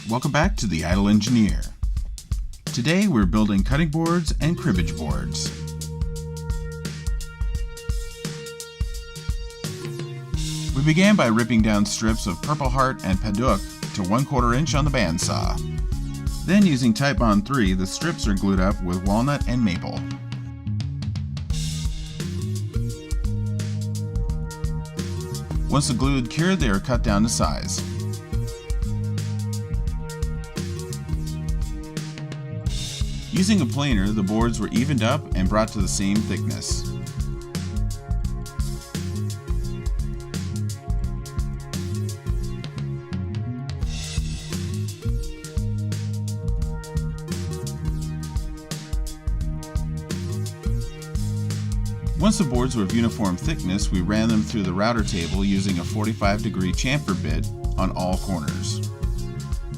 welcome back to The Idle Engineer. Today we're building cutting boards and cribbage boards. We began by ripping down strips of Purpleheart and Paduk to 1/4 inch on the bandsaw. Then using Type Bond 3, the strips are glued up with walnut and maple. Once the glue had cured, they are cut down to size. Using a planer, the boards were evened up and brought to the same thickness. Once the boards were of uniform thickness, we ran them through the router table using a 45-degree chamfer bit on all corners.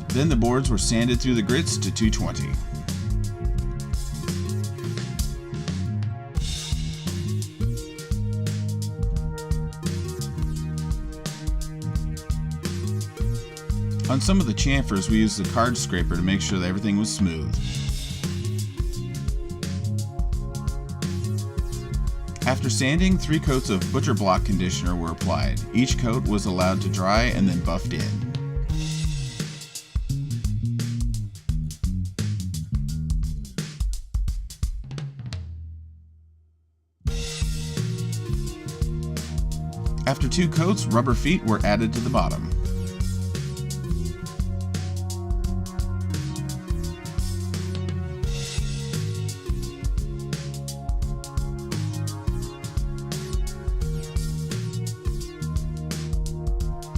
Then the boards were sanded through the grits to 220. On some of the chamfers, we used the card scraper to make sure that everything was smooth. After sanding, 3 coats of butcher block conditioner were applied. Each coat was allowed to dry and then buffed in. After 2 coats, rubber feet were added to the bottom.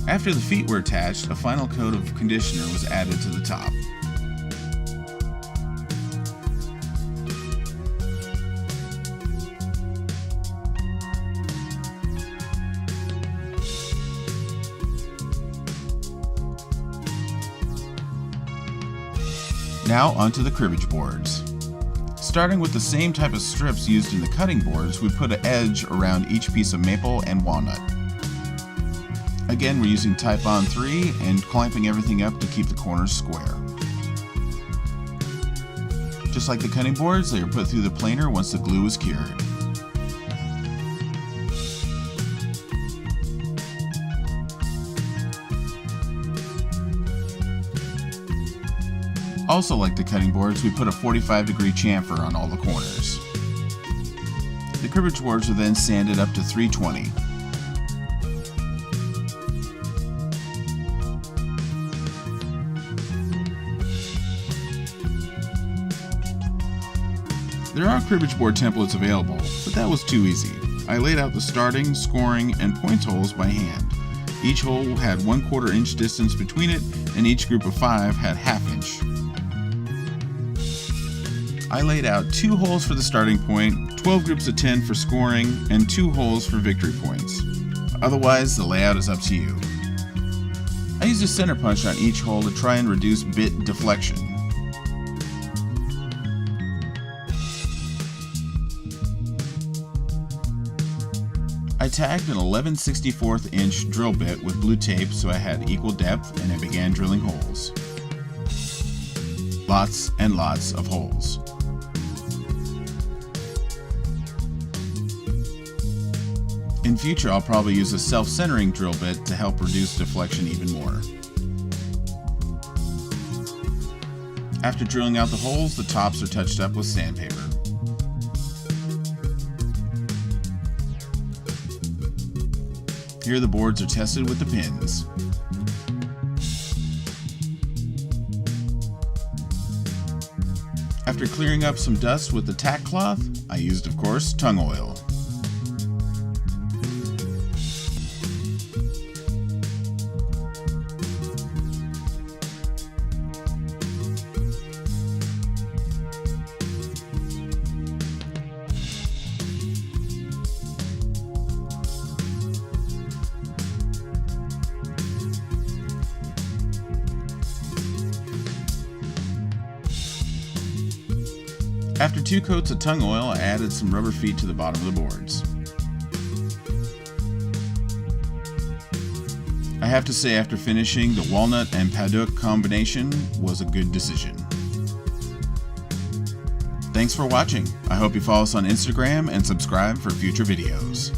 After the feet were attached, a final coat of conditioner was added to the top. Now onto the cribbage boards. Starting with the same type of strips used in the cutting boards, we put an edge around each piece of maple and walnut. Again, we're using Type Bond 3 and clamping everything up to keep the corners square. Just like the cutting boards, they are put through the planer once the glue is cured. Also like the cutting boards, we put a 45-degree chamfer on all the corners. The cribbage boards were then sanded up to 320. There are cribbage board templates available, but that was too easy. I laid out the starting, scoring, and points holes by hand. Each hole had 1/4 inch distance between it, and each group of 5 had 1/2 inch. I laid out 2 holes for the starting point, 12 groups of 10 for scoring, and 2 holes for victory points. Otherwise, the layout is up to you. I used a center punch on each hole to try and reduce bit deflection. I tagged an 11/64 inch drill bit with blue tape so I had equal depth, and I began drilling holes. Lots and lots of holes. In future, I'll probably use a self-centering drill bit to help reduce deflection even more. After drilling out the holes, the tops are touched up with sandpaper. Here the boards are tested with the pins. After clearing up some dust with the tack cloth, I used, of course, Tung Oil. After 2 coats of Tung Oil, I added some rubber feet to the bottom of the boards. I have to say, after finishing, the walnut and paddock combination was a good decision. Thanks for watching. I hope you follow us on Instagram and subscribe for future videos.